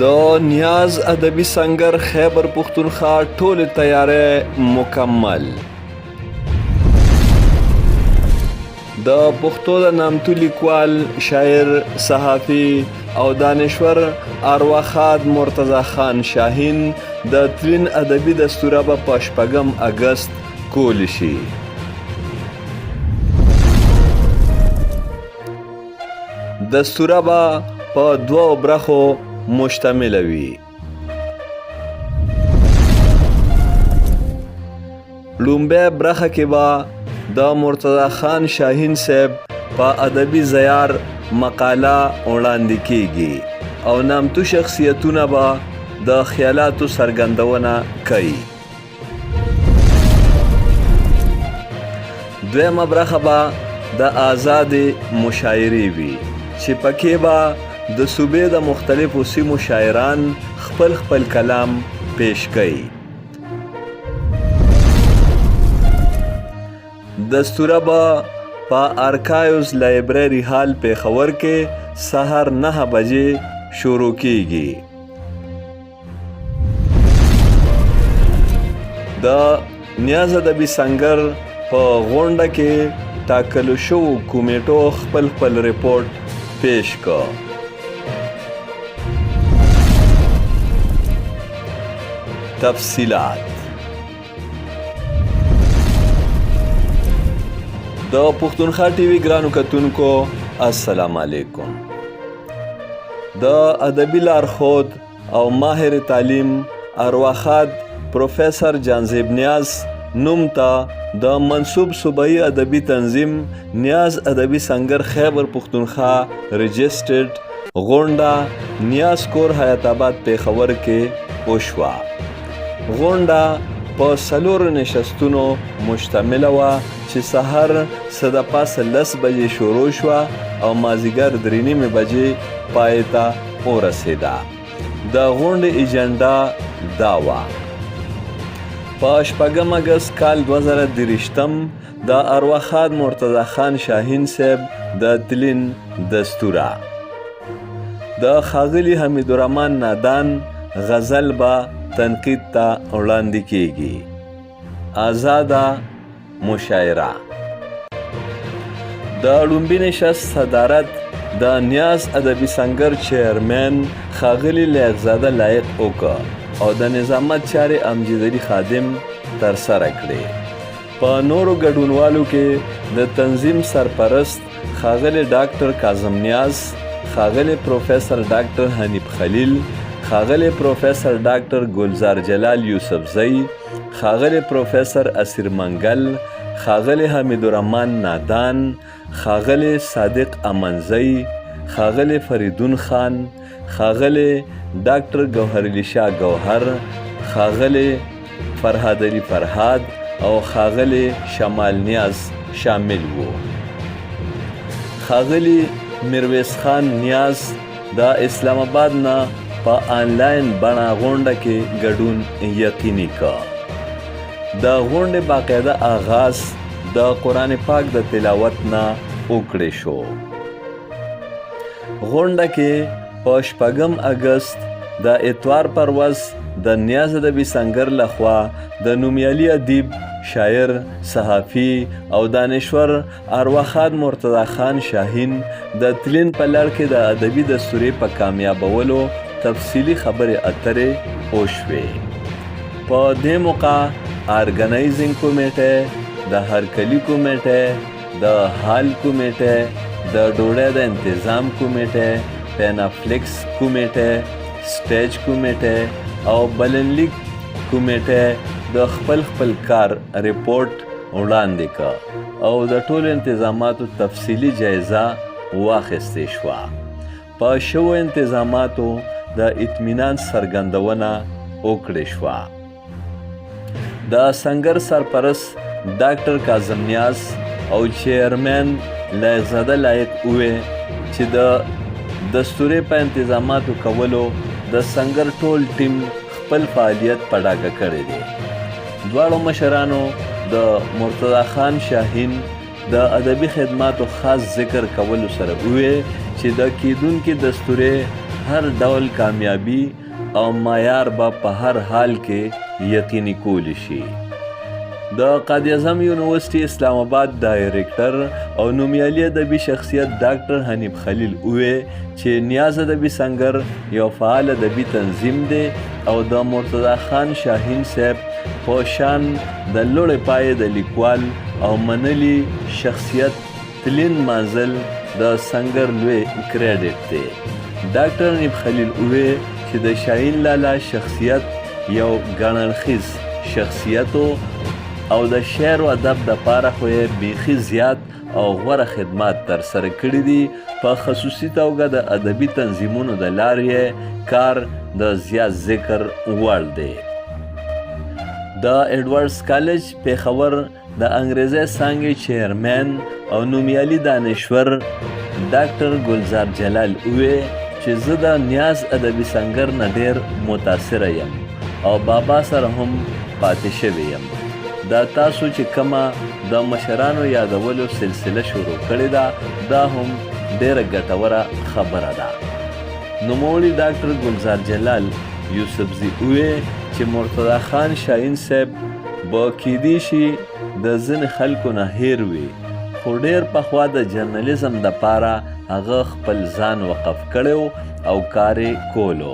د نیاز ادبي سنگر خیبر پښتونخوا ټول تیاری مکمل. د پښتو د نامتو لیکوال، شاعر، صحافي او دانشور ارواښاد مرتضی خان شاهین د تلین ادبي دستوره به په 8 اګست کولی شي. دستوره به په 2 برخو مشتمله وي. لومبۍ برخه کې به د مرتضی خان شاهین صاحب په ادبي زیار مقاله وړاندې کیږي او نامتو شخصیتونه به د خیالاتو څرګندونه کوي. دویمه برخه به د آزادې مشاعرې وي چې پکې به د صوبې د مختلفو سیمو شاعران خپل کلام پیش کوي. دستوره به په ارکایوز لایبرری هال پېښور کې سهار 9 بجې شروع کیږي. د نیاز ادبي سنگر په غونډه کې ټاکلو شوو کمیټو خپل ریپورت پیش کا. تفصیلات د پښتونخوا ټي وي ګرانو کتونکو السلام علیکم. د ادبي لارښود او ماهر تعلیم ارواښاد پروفیسر جانزیب نیاز نوم ته د منصوب صوبایي ادبي تنظیم نیاز ادبي سنگر خیبر پښتونخوا رجسټرډ غونډه نیاز کور حیات آباد پېښور کې وشوه. غونډه په 4 نشستونو مشتمله وه چې سهار 10:10 بجې شروع شوه او مازدیګر 3:30 بجې پای ته ورسېده. د غونډې ایجنډا دا وه: په 8 اګست کال 2023 د ارواښاد مرتضی خان شاهین صاحب د تلین دستوره. د ښاغلي حمیدالرحمن نادان غزل به تنقید ته وړاندې کیږي. آزاده مشاعره. د لومبي نشست صدارت د نیاز ادبي سنگر چیرمن ښاغلي لیاقتزاده لایق وکړ او د نظامت چارې امجد علي خادم ترسره کړې. په نورو ګډونوالو کې د تنظیم سرپرست ښاغلی ډاکټر کاظم نیاز، ښاغلی پروفیسر ډاکټر حنیف خلیل، ښاغلی پروفیسر ډاکټر ګلزار جلال یوسفزی، ښاغلی پروفیسر اسیر منګل، ښاغلی حمیدالرحمن نادان، ښاغلی صادق امنزی، ښاغلی فریدون خان، ښاغلی ډاکټر ګوهرعلي شاه ګوهر، ښاغلی فرهاد علي فرهاد او ښاغلی شمال نیاز شامل وو. ښاغلی میرویس خان نیاز د اسلام آباد نه په آنلاین بڼه غونډه کې ګډون یقیني کا. د غونډې باقاعده آغاز د قرآن پاک د تلاوت نه وکړی شو. غونډه کې په 8 اګست د اتوار پر ورځ د نیاز ادبي سنگر لخوا د نومیالي ادیب، شاعر، صحافي او دانشور ارواښاد مرتضی خان شاهین د تلین په لړ کې د ادبي دستورې په کامیابولو تفصیلي خبرې اترې وشوې. په دې موقع ارګنایزینګ کمیټه، د هرکلي کمیټه، د هال کمیټه، د ډوډۍ د انتظام کمیټه، پینافلیکس کمیټه، سټیج کمیټه او بلنلیک کمیټه د خپل کار ریپورت وړاندې کا او د ټولو انتظاماتو تفصیلي جایزه واخیستې شوه. په شوو انتظاماتو د اطمینان څرګندونه وکړې شوه. د سنگر سرپرست ډاکټر کاظم نیاز او چیرمن لیاقتزاده لایق وویل چې د دستورې په انتظاماتو کولو د سنگر ټول ټیم خپل فعالیت په ډاګه کړی دی. دواړو مشرانو د مرتضی خان شاهین د ادبي خدماتو خاص ذکر کولو سره وویل چې د کیدونکي دستورې هر ډول کامیابی او معیار به په هر حال کې یقیني کولی شي. د قائد اعظم یونیورسيټي اسلام آباد ډایریکټر او نومیالي ادبي شخصیت ډاکټر حنیف خلیل وویل چې نیاز ادبي سنگر یو فعال ادبي تنظیم دی او د مرتضی خان شاهین صاحب په شان د لوړې پایې د لیکوال او منلي شخصیت تلین مانزل د سنگر لوی کریډټ دی. ډاکټر حنیف خلیل وویل چې د شاهین لالا شخصیت یو ګڼلخیز شخصیت او د شعر او ادب دپاره خو یې بیخي زیات او غوره خدمات ترسره کړي دي. په خصوصي توګه د ادبي تنظیمونو د لارې یې کار د زیات ذکر وړ دی. د ایډورډز کالج پیښور د انګریزي څانګې چیرمن او نومیالي دانشور ډاکټر ګلزار جلال وویل چې زه د نیاز ادبي سنګر نه ډېر متاثره یم او بابا سره هم پاتې شوی یم. دا تاسو چې کومه د مشرانو یادولو سلسله شروع کړې ده دا هم ډېره ګټوره خبره ده. نوموړي ډاکټر ګلزار جلال یوسفزي وویل چې مرتضی خان شاهین صاحب به کیدی شي د ځینې خلکو نه هیر وي خو ډېر پخوا د جرنالیزم دپاره هغه خپل ځان وقف کړی او کار یې کولو.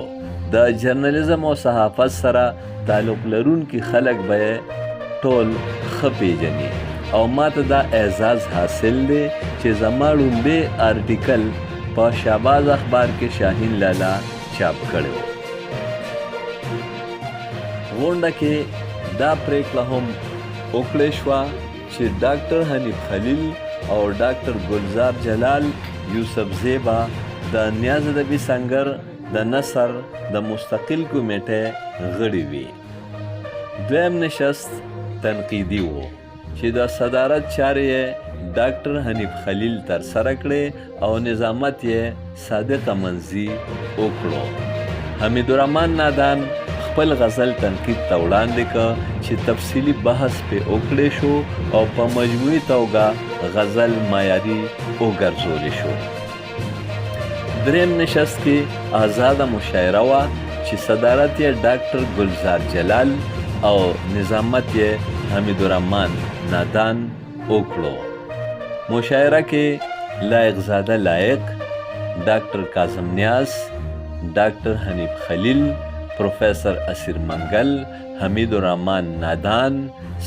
د جرنالیزم او صحافت سره تعلق لرونکي خلک به ټول ښه پیژني او ماته دا اعزاز حاصل دی چې زما لومړی آرټیکل په شهباز اخبار کې شاهین لالا چاپ کړی و. غونډه کې دا پریکړه هم وکړې شوه چې ډاکټر حنیف خلیل او ډاکټر ګلزار جلال یوسفزی به د نیاز ادبي سنګر د نثر د مستقل کمیټې غړي وي. دویم نشست تنقیدي و چې د صدارت چارې یې ډاکټر حنیف خلیل ترسره کړې او نظامت یې صادق منځي وکړو. حمیدالرحمن نادان خپل غزل تنقید ته وړاندې کړ چې تفصیلي بحث پې وکړی شو او په مجموعي توګه غزل معیاري وګرځولی شو. دریم نشست کې آزاده مشاعره وه چې صدارت یې ډاکټر ګلزار جلال او نظامت یې حمیدالرحمن نادان وکړو. مشاعره کې لایق زاده لایق، ډاکټر کاظم نیاز، ډاکټر حنیف خلیل، پروفیسر اسیر منگل، حمیدالرحمن نادان،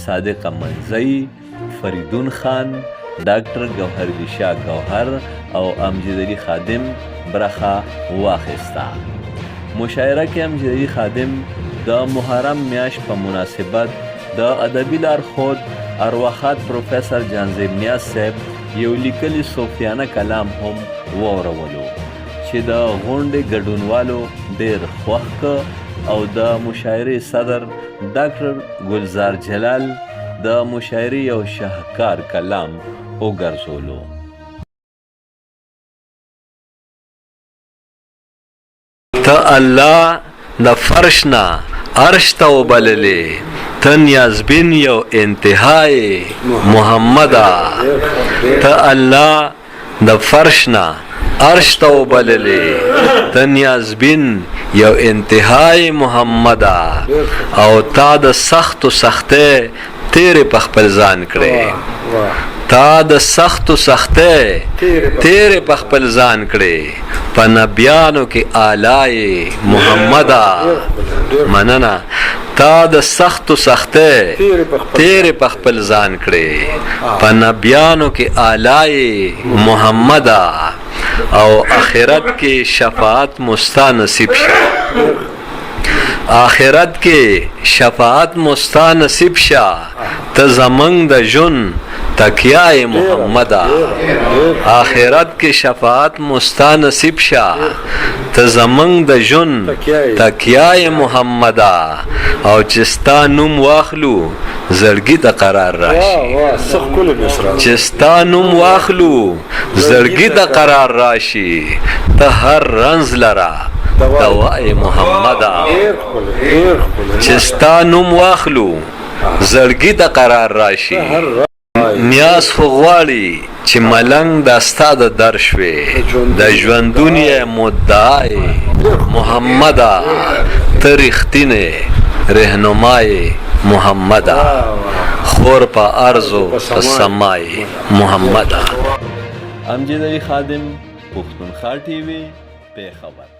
صادق منځي، فریدون خان، ډاکټر ګوهر شاه ګوهر او امجد علي خادم برخه واخیسته. مشاعره کې امجد علي خادم د محرم میاشت په مناسبت د ادبي لارښود ارواښاد پروفیسر جانزیب نیاز صاحب یو لیکلي صوفیانه کلام هم واورولو چې د غونډې ګډونوالو ډېر خوښ کړ او د مشاعرې صدر ډاکټر ګلزار جلال د مشاعرې یو شاهکار کلام وګرځولو. ته الله د فرش نه عرش ته وبللې، ته نیازبین یو انتهای محمده. ته الله د فرش نه عرش ته وبللې، ته نیازبین یو انتهای محمده. او تا د سختو سختۍ تیرې په خپل ځان کړې، تا د سختو سختۍ تیرې په خپل ځان کړې، په نبیانو کې آلای محمده. مننه، تا د سختو سختۍ تیرې په خپل ځان کړې، په نبیانو کې آلای محمده. او آخرت کې شفاعت مستا نصیب شه، آخرت کې شفاعت مستا نصیب شه. ته زمنګ د ژوند تکیه محمده، آخرت کې شفاعت مستا نصیب شه. ته زمنګ د ژوند تکیه محمده. او چې ستا نوم واخلو زړګي ته قرار راشي، چې ستا نوم واخلو زړګي ته قرار راشي. ته هر رنځ لره دوای محمده، چې ستا نوم واخلو زړګي ته قرار راشي. نیاز خو غواړي چې ملنګ دا ستا د در شوې د ژوندون یې مدعا یې محمده ته رښتینې رهنما یې محمده خور په ارض و په سما یې محمده امجد علي خادم پښتونخوا ټي وي پېښور